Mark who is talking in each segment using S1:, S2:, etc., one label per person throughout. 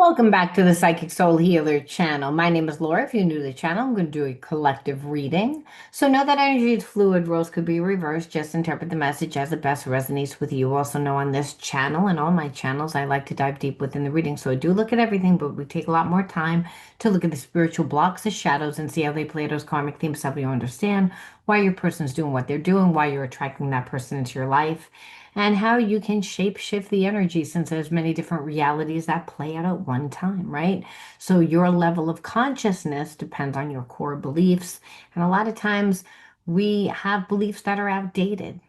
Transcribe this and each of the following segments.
S1: Welcome back to the Psychic Soul Healer channel. My name is Laura. If you're new to the channel, I'm going to do a collective reading. So know that energy is fluid. Roles could be reversed. Just interpret the message as it best resonates with you. Also know on this channel and all my channels, I like to dive deep within the reading. So I do look at everything, but we take a lot more time to look at the spiritual blocks, the shadows, and see how they play those karmic themes, help you understand why your person's doing what they're doing, why you're attracting that person into your life, and how you can shape shift the energy since there's many different realities that play out at one time, right? So your level of consciousness depends on your core beliefs. And a lot of times we have beliefs that are outdated.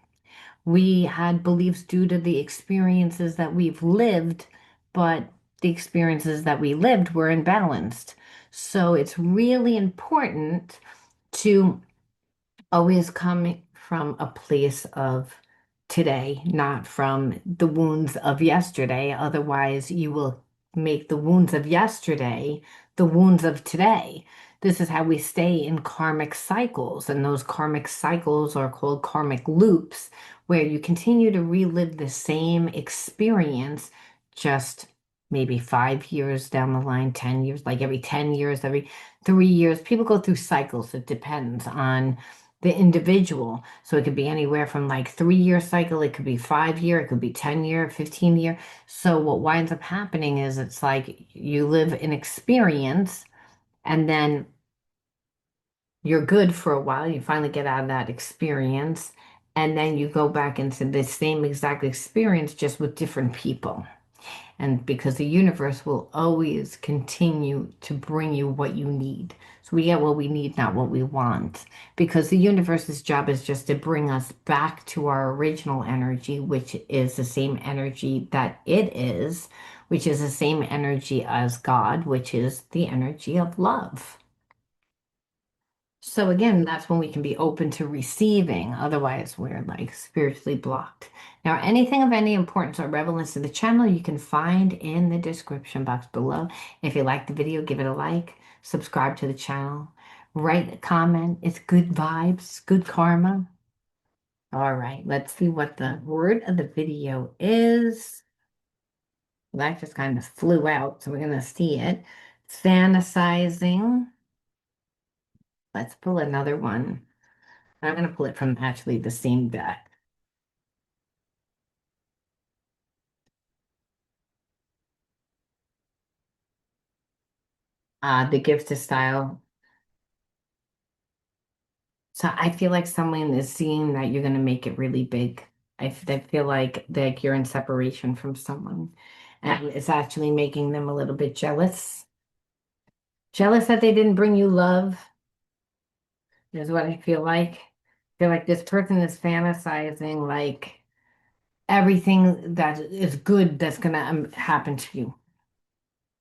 S1: We had beliefs due to the experiences that we've lived, but the experiences that we lived were imbalanced. So it's really important to always come from a place of today, not from the wounds of yesterday. Otherwise, you will make the wounds of yesterday the wounds of today. This is how we stay in karmic cycles, and those karmic cycles are called karmic loops, where you continue to relive the same experience, just maybe 5 years down the line, 10 years, like every 10 years, every 3 years. People go through cycles. It depends on the individual. So it could be anywhere from like 3 year cycle, it could be 5 year, it could be 10 year, 15 year. So what winds up happening is it's like you live an experience and then you're good for a while. You finally get out of that experience and then you go back into the same exact experience just with different people. And because the universe will always continue to bring you what you need. So we get what we need, not what we want. Because the universe's job is just to bring us back to our original energy, which is the same energy that it is, which is the same energy as God, which is the energy of love. So again, that's when we can be open to receiving. Otherwise, we're like spiritually blocked. Now, anything of any importance or relevance to the channel, you can find in the description box below. If you like the video, give it a like, subscribe to the channel, write a comment. It's good vibes, good karma. All right, let's see what the word of the video is. That just kind of flew out, so we're going to see it. Fantasizing. Let's pull another one. I'm going to pull it from actually the same deck. The gift to style. So I feel like someone is seeing that you're going to make it really big. I feel like you're in separation from someone, and it's actually making them a little bit jealous. Jealous that they didn't bring you love is what I feel like. I feel like this person is fantasizing like everything that is good that's going to happen to you.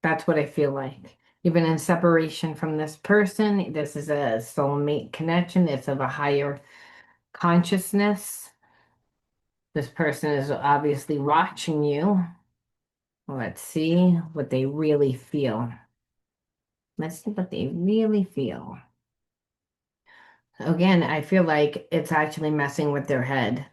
S1: That's what I feel like. You've been in separation from this person. This is a soulmate connection. It's of a higher consciousness. This person is obviously watching you. Let's see what they really feel. Let's see what they really feel. Again, I feel like it's actually messing with their head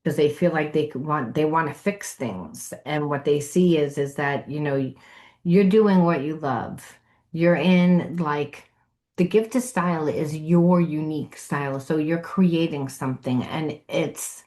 S1: because they feel like they want to fix things. And what they see is that, you're doing what you love. You're in like the gift of style is your unique style. So you're creating something and it's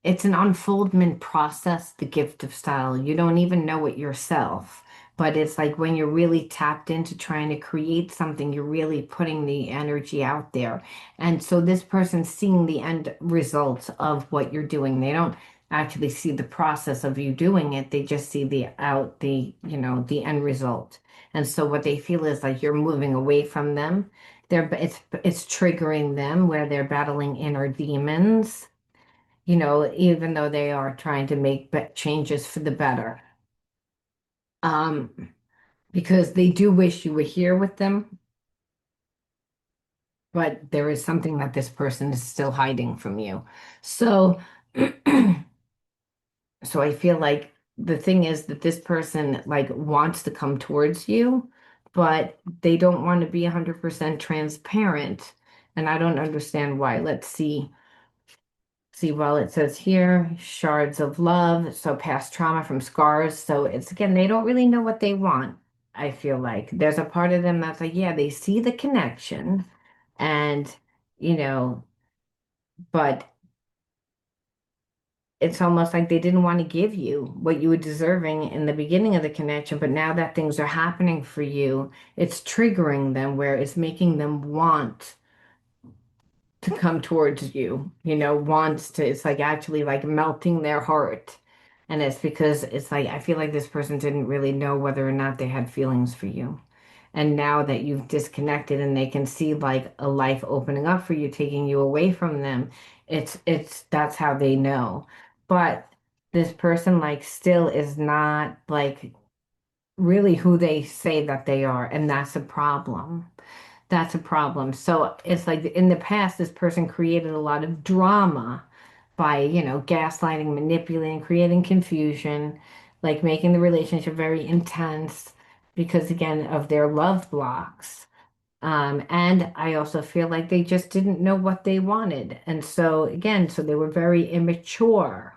S1: an unfoldment process, the gift of style. You don't even know it yourself, but it's like when you're really tapped into trying to create something, you're really putting the energy out there. And so this person's seeing the end results of what you're doing. They don't actually see the process of you doing it. They just see the end result. And so what they feel is like you're moving away from them. It's triggering them where they're battling inner demons, even though they are trying to make changes for the better. Um, because they do wish you were here with them, but there is something that this person is still hiding from you. So, so I feel like the thing is that this person like wants to come towards you, but they don't want to be 100% transparent. And I don't understand why. Let's see. See, well, it says here, shards of love, so past trauma from scars. So it's again, they don't really know what they want. I feel like there's a part of them that's like, yeah, they see the connection and, you know, but it's almost like they didn't want to give you what you were deserving in the beginning of the connection, but now that things are happening for you, it's triggering them where it's making them want to come towards you, wants to, it's like actually like melting their heart. And it's because it's like, I feel like this person didn't really know whether or not they had feelings for you. And now that you've disconnected and they can see like a life opening up for you, taking you away from them, that's how they know. But this person like still is not like really who they say that they are. And that's a problem. That's a problem. So it's like in the past, this person created a lot of drama by, gaslighting, manipulating, creating confusion, like making the relationship very intense because, again, of their love blocks. And I also feel like they just didn't know what they wanted. And so, again, so they were very immature.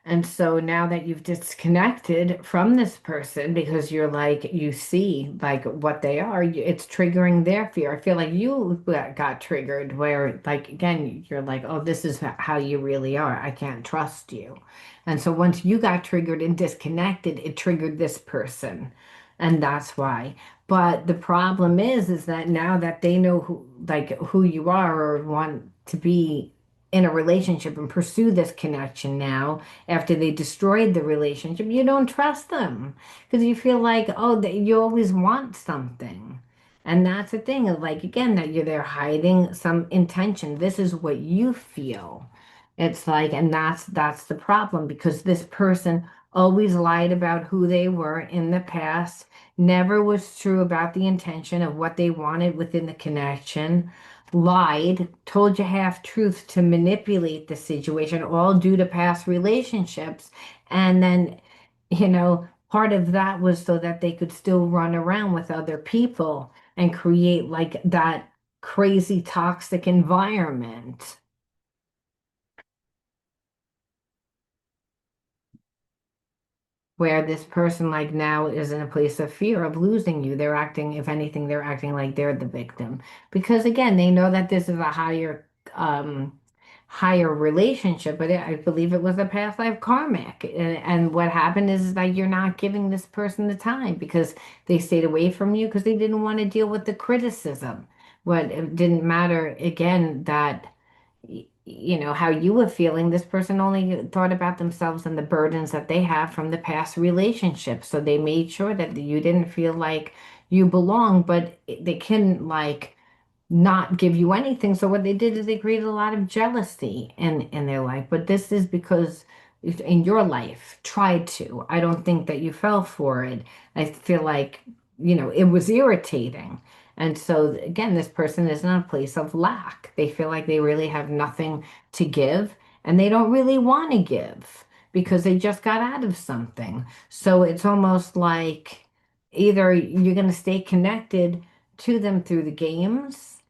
S1: And so now that you've disconnected from this person because you're like, you see like what they are, it's triggering their fear. I feel like you got triggered where, like, again, you're like, oh, this is how you really are. I can't trust you. And so once you got triggered and disconnected, it triggered this person. And that's why. But the problem is that now that they know who you are or want to be in a relationship and pursue this connection now after they destroyed the relationship, you don't trust them because you feel like, oh, you always want something. And that's the thing of like, again, that you're there hiding some intention. This is what you feel. It's like, and that's the problem because this person always lied about who they were in the past, never was true about the intention of what they wanted within the connection, lied, told you half truths to manipulate the situation, all due to past relationships. And then, part of that was so that they could still run around with other people and create like that crazy toxic environment. Where this person like now is in a place of fear of losing you. They're acting, if anything, they're acting like they're the victim. Because again, they know that this is a um higher relationship, but I believe it was a past life karmic. And what happened is that you're not giving this person the time because they stayed away from you because they didn't want to deal with the criticism. What it didn't matter again that how you were feeling. This person only thought about themselves and the burdens that they have from the past relationship. So they made sure that you didn't feel like you belong, but they couldn't like not give you anything. So what they did is they created a lot of jealousy in their life. But this is because in your life tried to. I don't think that you fell for it. I feel like, it was irritating. And so again, this person is in a place of lack. They feel like they really have nothing to give and they don't really want to give because they just got out of something. So it's almost like either you're going to stay connected to them through the games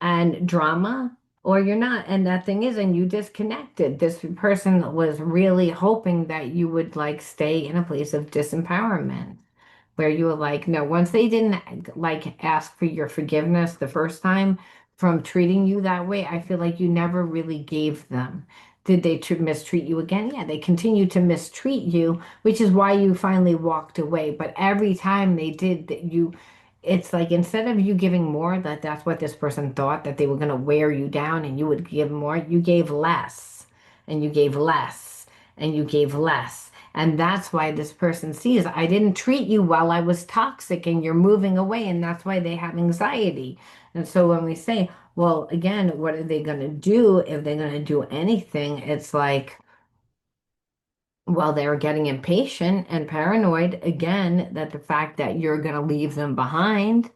S1: and drama, or you're not. And that thing is, and you disconnected. This person was really hoping that you would like stay in a place of disempowerment where you were like, no, once they didn't like ask for your forgiveness the first time from treating you that way, I feel like you never really gave them. Did they mistreat you again? Yeah, they continued to mistreat you, which is why you finally walked away. But every time they did that, it's like instead of you giving more, that's what this person thought, that they were going to wear you down and you would give more, you gave less and you gave less and you gave less. And that's why this person sees, I didn't treat you well, I was toxic and you're moving away. And that's why they have anxiety. And so when we say, well, again, what are they going to do if they're going to do anything? It's like, well, they're getting impatient and paranoid again, that the fact that you're going to leave them behind.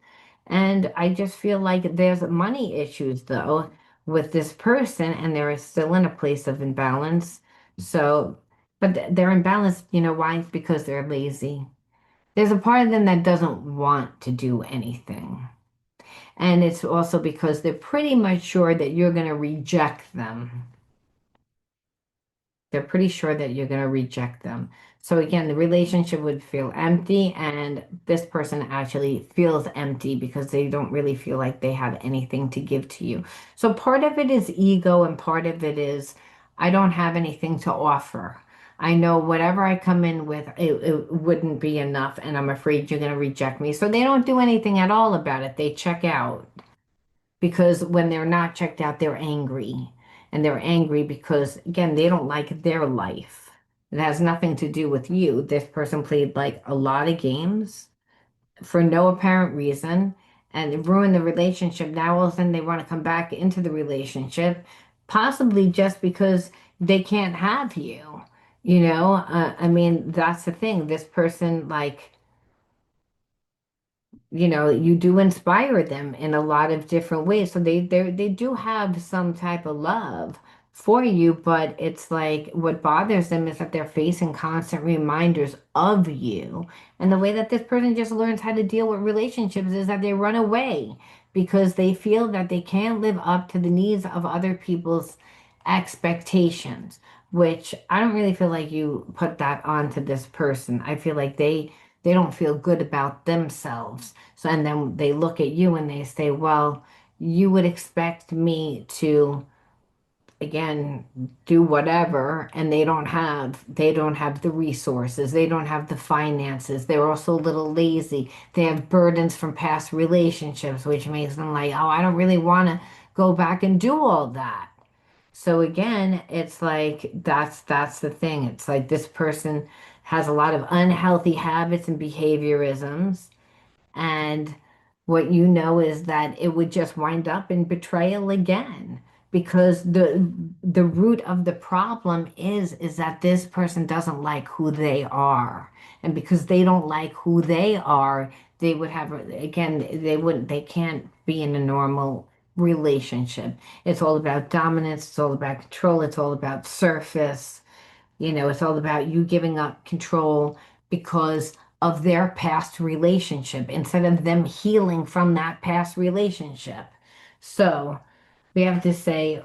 S1: And I just feel like there's money issues though with this person, and they're still in a place of imbalance. So, but they're imbalanced, why? Because they're lazy. There's a part of them that doesn't want to do anything. And it's also because they're pretty much sure that you're going to reject them. they're pretty sure that you're going to reject them. So again, the relationship would feel empty, and this person actually feels empty because they don't really feel like they have anything to give to you. So part of it is ego, and part of it is I don't have anything to offer. I know whatever I come in with, it wouldn't be enough, and I'm afraid you're going to reject me. So they don't do anything at all about it. They check out because when they're not checked out, they're angry. And they're angry because, again, they don't like their life. It has nothing to do with you. This person played like a lot of games for no apparent reason and it ruined the relationship. Now all of a sudden they want to come back into the relationship, possibly just because they can't have you. I mean, that's the thing. This person, like, you do inspire them in a lot of different ways. So they do have some type of love for you, but it's like what bothers them is that they're facing constant reminders of you. And the way that this person just learns how to deal with relationships is that they run away because they feel that they can't live up to the needs of other people's expectations, which I don't really feel like you put that onto this person. I feel like they don't feel good about themselves. So, and then they look at you and they say, well, you would expect me to, again, do whatever, and they don't have the resources, they don't have the finances, they're also a little lazy, they have burdens from past relationships, which makes them like, oh, I don't really want to go back and do all that. So again, it's like that's the thing. It's like this person has a lot of unhealthy habits and behaviorisms, and what you know is that it would just wind up in betrayal again because the root of the problem is that this person doesn't like who they are. And because they don't like who they are, they would have again, they can't be in a normal relationship. It's all about dominance, it's all about control, it's all about surface. It's all about you giving up control because of their past relationship instead of them healing from that past relationship. So we have to say,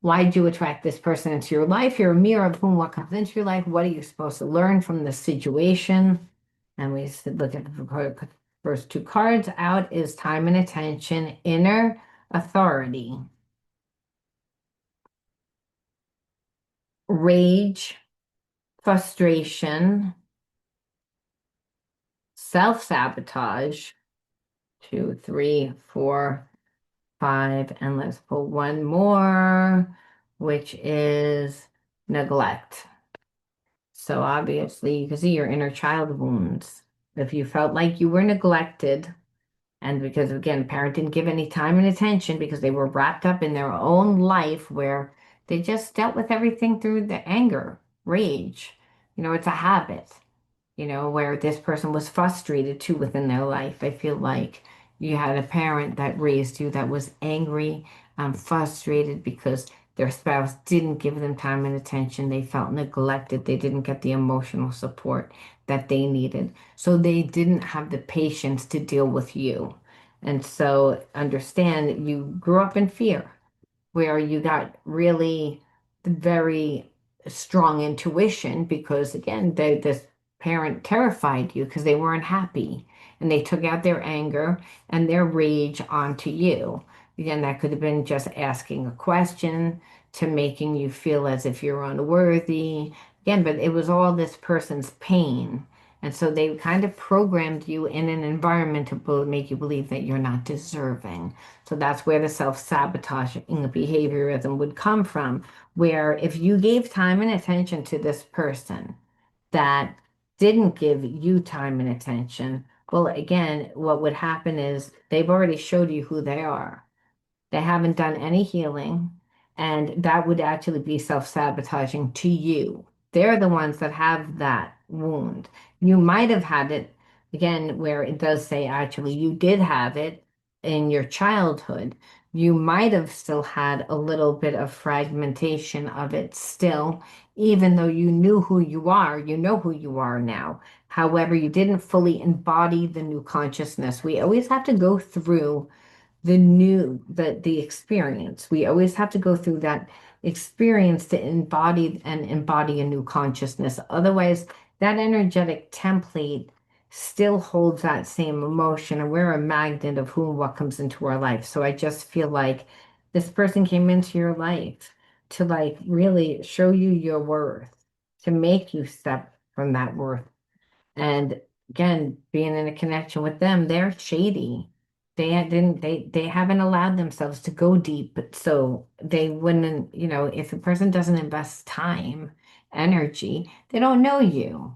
S1: why do you attract this person into your life? You're a mirror of whom what comes into your life. What are you supposed to learn from the situation? And we said, look at the first two cards out is time and attention, inner authority, rage, frustration, self-sabotage, two, three, four, five, and let's pull one more, which is neglect. So obviously you can see your inner child wounds. If you felt like you were neglected, and because again, parent didn't give any time and attention because they were wrapped up in their own life where they just dealt with everything through the anger, rage. It's a habit, where this person was frustrated too within their life. I feel like you had a parent that raised you that was angry and frustrated because their spouse didn't give them time and attention. They felt neglected. They didn't get the emotional support that they needed. So they didn't have the patience to deal with you. And so understand you grew up in fear where you got really very strong intuition because again this parent terrified you because they weren't happy and they took out their anger and their rage onto you. Again, that could have been just asking a question to making you feel as if you're unworthy. Again, but it was all this person's pain. And so they kind of programmed you in an environment to make you believe that you're not deserving. So that's where the self-sabotaging behaviorism would come from, where if you gave time and attention to this person that didn't give you time and attention, well, again, what would happen is they've already showed you who they are. They haven't done any healing, and that would actually be self-sabotaging to you. They're the ones that have that wound. You might have had it, again, where it does say actually you did have it in your childhood. You might have still had a little bit of fragmentation of it still, even though you knew who you are, you know who you are now. However, you didn't fully embody the new consciousness. We always have to go through the experience. We always have to go through that experience to embody a new consciousness. Otherwise, that energetic template still holds that same emotion, and we're a magnet of who and what comes into our life. So I just feel like this person came into your life to like really show you your worth, to make you step from that worth. And again, being in a connection with them, they're shady. They haven't allowed themselves to go deep, so they wouldn't, if a person doesn't invest time, energy, they don't know you.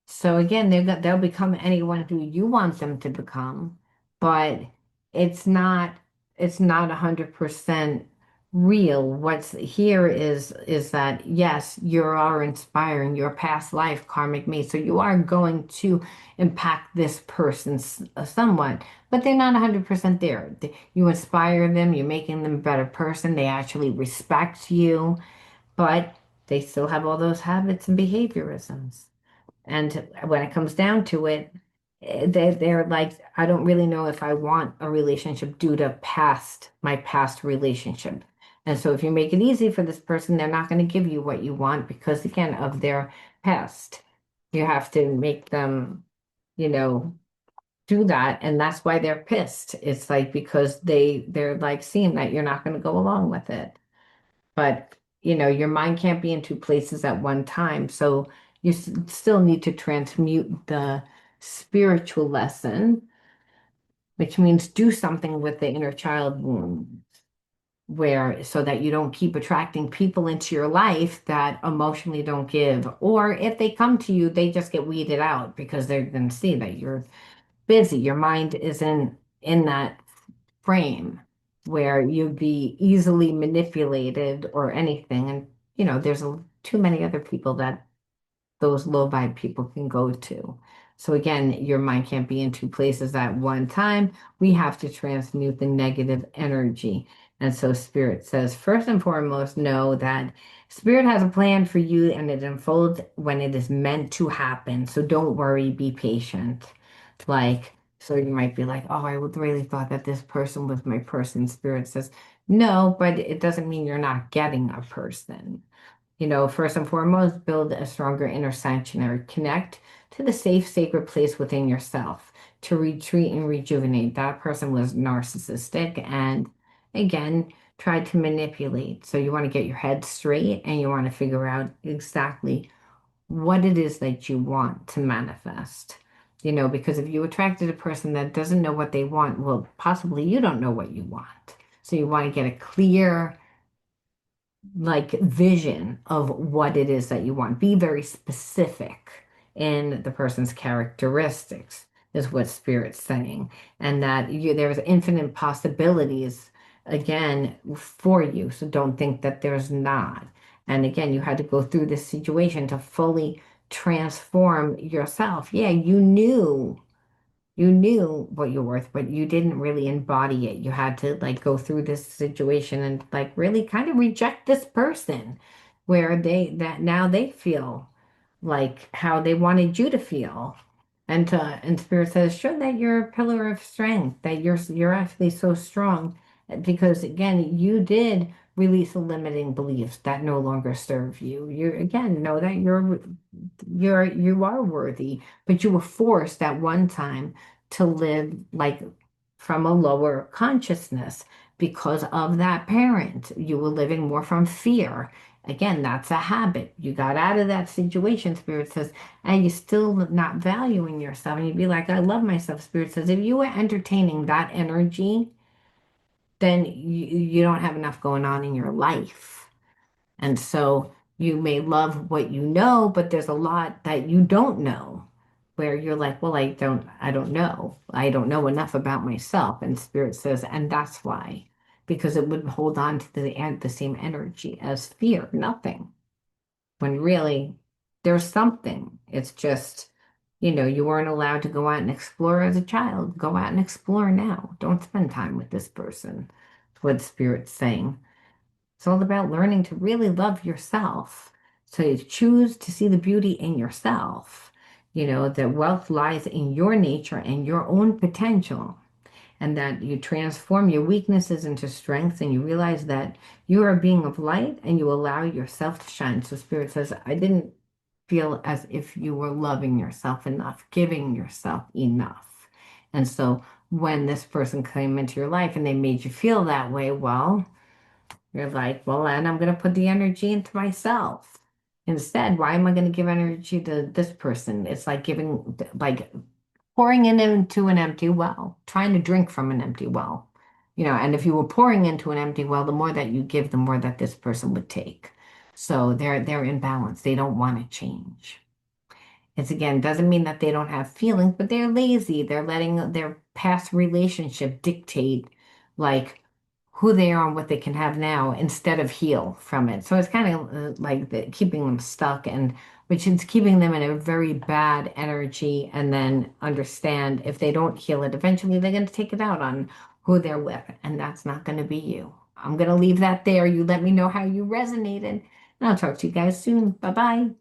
S1: So again, they'll become anyone who you want them to become, but it's not it's not 100% real. What's here is that yes, you are inspiring your past life karmic mate, so you are going to impact this person somewhat, but they're not 100% there. You inspire them, you're making them a better person. They actually respect you, but they still have all those habits and behaviorisms. And when it comes down to it, they're like, I don't really know if I want a relationship due to my past relationship. And so if you make it easy for this person, they're not going to give you what you want because, again, of their past. You have to make them, you know, do that. And that's why they're pissed. It's like because they're like seeing that you're not going to go along with it. But your mind can't be in two places at one time, so you still need to transmute the spiritual lesson, which means do something with the inner child wound, where so that you don't keep attracting people into your life that emotionally don't give, or if they come to you they just get weeded out because they're going to see that you're busy, your mind isn't in that frame where you'd be easily manipulated or anything. And, there's too many other people that those low vibe people can go to. So again, your mind can't be in two places at one time. We have to transmute the negative energy. And so Spirit says, first and foremost, know that Spirit has a plan for you and it unfolds when it is meant to happen. So don't worry, be patient. Like, so you might be like, oh, I would really thought that this person was my person. Spirit says, no, but it doesn't mean you're not getting a person. First and foremost, build a stronger inner sanctuary. Connect to the safe, sacred place within yourself to retreat and rejuvenate. That person was narcissistic and, again, tried to manipulate. So you want to get your head straight and you want to figure out exactly what it is that you want to manifest. Because if you attracted a person that doesn't know what they want, well, possibly you don't know what you want. So you want to get a clear like vision of what it is that you want. Be very specific in the person's characteristics, is what Spirit's saying. And that there's infinite possibilities again for you. So don't think that there's not. And again, you had to go through this situation to fully transform yourself. Yeah, you knew what you're worth, but you didn't really embody it. You had to like go through this situation and like really kind of reject this person where that now they feel like how they wanted you to feel. And Spirit says, show that you're a pillar of strength, that you're actually so strong because again, you did release the limiting beliefs that no longer serve you. You again know that you are worthy, but you were forced at one time to live like from a lower consciousness because of that parent. You were living more from fear. Again, that's a habit. You got out of that situation, Spirit says, and you're still not valuing yourself. And you'd be like, I love myself. Spirit says, if you were entertaining that energy, then you don't have enough going on in your life. And so you may love what you know, but there's a lot that you don't know where you're like, well, I don't know. I don't know enough about myself. And Spirit says, and that's why, because it would hold on to the same energy as fear, nothing. When really there's something. It's just, you weren't allowed to go out and explore as a child. Go out and explore now. Don't spend time with this person. That's what Spirit's saying. It's all about learning to really love yourself. So you choose to see the beauty in yourself. That wealth lies in your nature and your own potential. and that you transform your weaknesses into strengths, and you realize that you are a being of light and you allow yourself to shine. So Spirit says, I didn't feel as if you were loving yourself enough, giving yourself enough. And so when this person came into your life and they made you feel that way, well, you're like, well, and I'm going to put the energy into myself. Instead, why am I going to give energy to this person? It's like giving, like pouring it into an empty well, trying to drink from an empty well. And if you were pouring into an empty well, the more that you give, the more that this person would take. So they're in balance. They don't want to change. It's again, doesn't mean that they don't have feelings, but they're lazy. They're letting their past relationship dictate like who they are and what they can have now instead of heal from it. So it's kind of like keeping them stuck, and which is keeping them in a very bad energy, and then understand if they don't heal it, eventually they're going to take it out on who they're with, and that's not going to be you. I'm going to leave that there. You let me know how you resonated, and I'll talk to you guys soon. Bye bye.